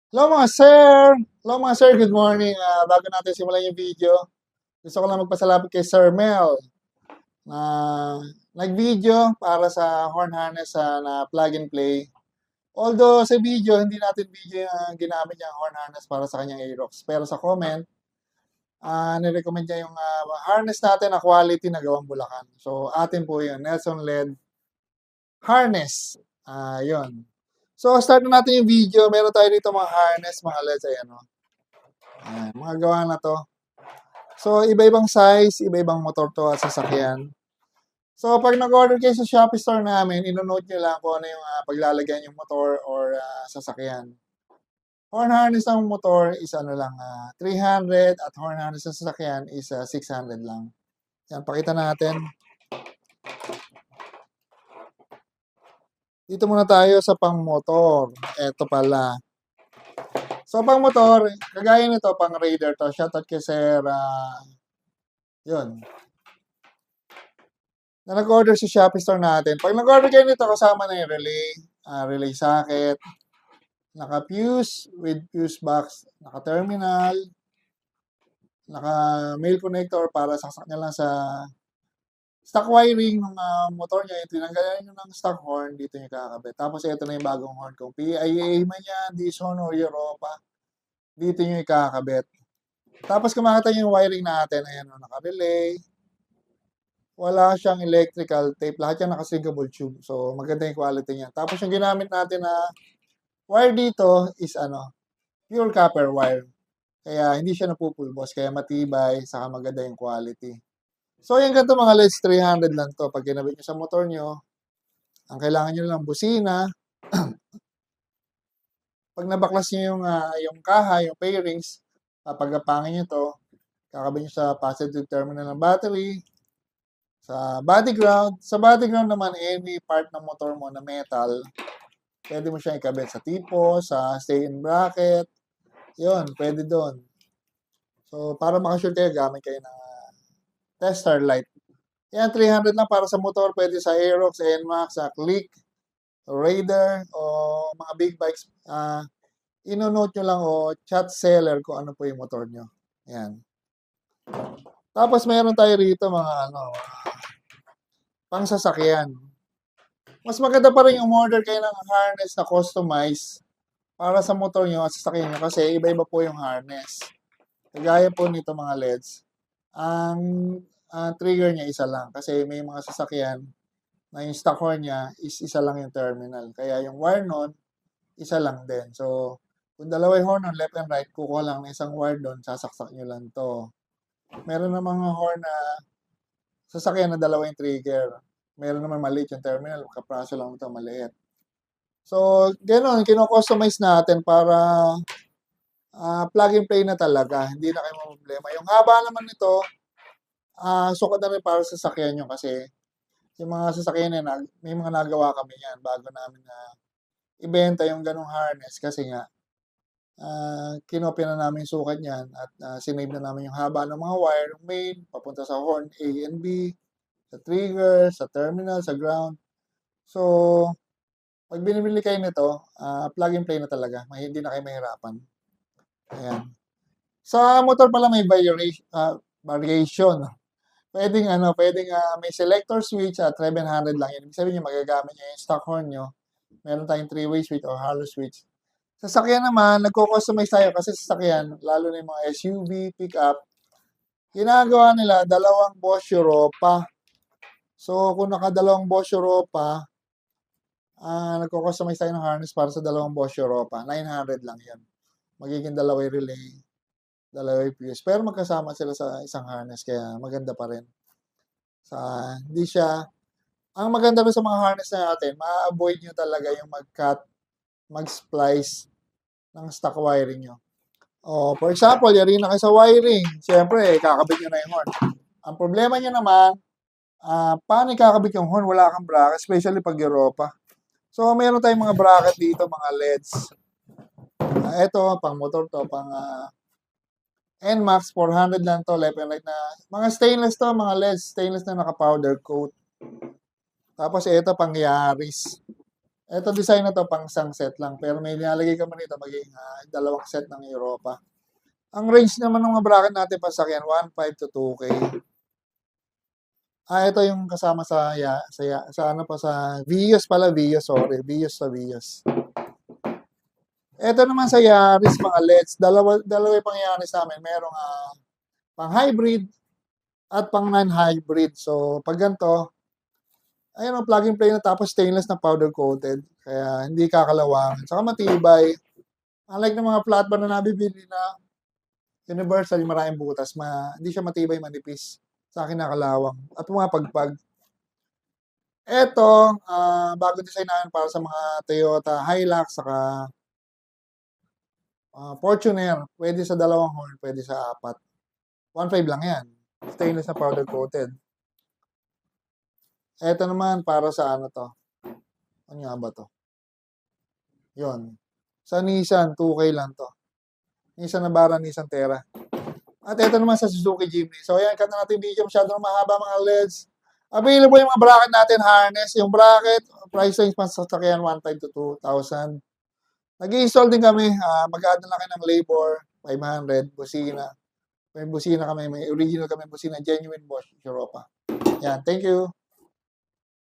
Hello mga sir! Hello mga sir, good morning. Bago natin simulan yung video, gusto ko lang magpasalamat kay Sir Mel na nag-video para sa horn harness na plug and play. Although sa video, hindi natin video yung ginamit niya horn harness para sa kanyang Aerox. Pero sa comment, nirecommend niya yung harness natin na quality na gawang Bulacan. So atin po yun, Nelson LED harness. Yun. So start na natin yung video. Meron tayo dito mga harness, mga LEDs. Ayan, oh. Ayan, mga gawa na to. So, iba-ibang size, iba-ibang motor to at sasakyan. So, pag nag-order kayo sa Shopee store namin, ino-note nyo lang kung ano yung paglalagyan yung motor or sasakyan. Horn harness ng motor is ano lang, 300 at horn harness ng sasakyan is 600 lang. Yan, pakita natin. Dito muna tayo sa pang-motor. Ito pala. So, pang motor, kagaya nito, pang Raider to. Shoutout kay Sir, yun. Na nag-order sa Shopee store natin. Pag nag-order kayo nito, kasama na yung relay socket, naka-fuse with fuse box, naka-terminal, naka-mail connector para saksak niya lang sa stock wiring ng motor niya. Tinanggalan nyo ng stock horn, dito nyo kakabit. Tapos ito na yung bagong horn. Kung PIA man yan, Dison or Europa, dito nyo ikakabit. Tapos kung makita nyo yung wiring natin, ayan o, naka-relay. Wala siyang electrical tape. Lahat yan naka-sinkable tube. So, maganda yung quality niya. Tapos yung ginamit natin na wire dito is pure copper wire. Kaya hindi siya napupulbos. Kaya matibay, saka maganda yung quality. So, yung ganito mga LEDs, 300 lang to. Pag kinabit nyo sa motor nyo, ang kailangan nyo lang busina. Pag nabaklas nyo yung kaha, yung pairings, papagapangin nyo to, kakabit nyo sa positive terminal ng battery, sa body ground. Sa body ground naman, any part ng motor mo na metal, pwede mo siyang ikabit sa tipo, sa stay-in bracket. Yun, pwede doon. So, para makasure kayo, gamit kayo ng tester light. Yan, 300 lang para sa motor. Pwede sa Aerox, NMAX, sa Click, Raider, o mga big bikes. Ino-note nyo lang o chat seller kung ano po yung motor nyo. Yan. Tapos, meron tayo rito mga pang sasakyan. Mas maganda pa rin yung order kayo ng harness na customize para sa motor nyo at sasakyan nyo kasi iba-iba po yung harness. Kagaya po nito mga LEDs. Ang trigger niya isa lang kasi may mga sasakyan na yung stock horn niya is isa lang yung terminal. Kaya yung wire nun, isa lang din. So, kung dalawa yung horn nun, left and right, kukuha lang ng isang wire doon, sasaksak nyo lang to. Meron na mga horn na sasakyan na dalawa yung trigger. Meron naman maliit yung terminal, kapraso lang ito, maliit. So, gano'n, kino-customize natin para plug and play na talaga. Hindi na kayo problema. Yung haba naman nito, sukat na rin para sa sasakyan nyo kasi yung mga sasakyan na may mga nagawa kami yan bago namin na ibenta yung ganong harness kasi nga kinopya na namin yung sukat niyan at sinave na namin yung haba ng mga wire, yung main, papunta sa horn A and B, sa trigger, sa terminal, sa ground. So, pag binibili kayo nito, plug and play na talaga. Hindi na kayo mahirapan. Ayan. Sa motor pala may variation. Pwedeng may selector switch at 700 lang yan. Ibig sabihin nyo, magagamit nyo yung stock horn nyo. Meron tayong 3-way switch or hollow switch. Sa sakyan naman, nagko-customize tayo kasi sa sakyan, lalo na yung mga SUV, pickup, ginagawa nila dalawang Bosch Europa. So, kung nakadalawang Bosch Europa, nagko-customize tayo ng harness para sa dalawang Bosch Europa. 900 lang yan. Magiging dalawang relay, dalawang fuse. Pero magkasama sila sa isang harness, kaya maganda pa rin. Hindi siya, ang maganda rin sa mga harness natin, ma-avoid nyo talaga yung mag-cut, mag-splice ng stock wiring nyo. For example, yari na kayo sa wiring. Siyempre, kakabit nyo na yung horn. Ang problema nyo naman, paano kakabit yung horn? Wala kang bracket, especially pag Europa. So, meron tayong mga bracket dito, mga LEDs. Ito, pang motor to, pang NMAX, 400 lang to, left and right na. Mga stainless to, mga LEDs, stainless na naka-powder coat. Tapos ito, pang Yaris. Ito design na to pang isang set lang. Pero may nilalagay ka man nito maging dalawang set ng Europa. Ang range naman ng mga bracket natin pasakyan, 1.5 to 2K. Ito yung kasama sa ano pa sa Vios pala, Vios, sorry. Vios sa Vios. Ito naman sa Yaris, mga LEDs. Dalawa yung pang Yaris namin. Merong pang hybrid at pang non-hybrid. So, pag ganito, ayun, plug and play na tapos stainless na powder coated. Kaya hindi kakalawang. Saka matibay. Unlike ng mga flat bar na nabibili na universal, yung maraming butas, hindi siya matibay, manipis. Sa akin nakalawang. At pumapagpag. Ito, bago design namin para sa mga Toyota Hilux, saka Fortuner. Pwede sa 2 horn, pwede sa 4. 1.5 lang yan. Stainless na powder coated. Ito naman para sa ano to. Ano nga ba to? Yun. Sa Nissan, 2K lang to. Nissan Navara, Nissan Terra. At ito naman sa Suzuki Jimny. So, ayan, cut na natin yung video. Masyadong mahaba mga LEDs. Available yung mga bracket natin, harness. Yung bracket, price range pa sa sakyan, 1.5 to 2,000. Nag-i-install din kami. Mag-add na lang kayo ng labor, 500, busina. May busina kami, may original kami busina, genuine Bosch Europa. Yan, thank you.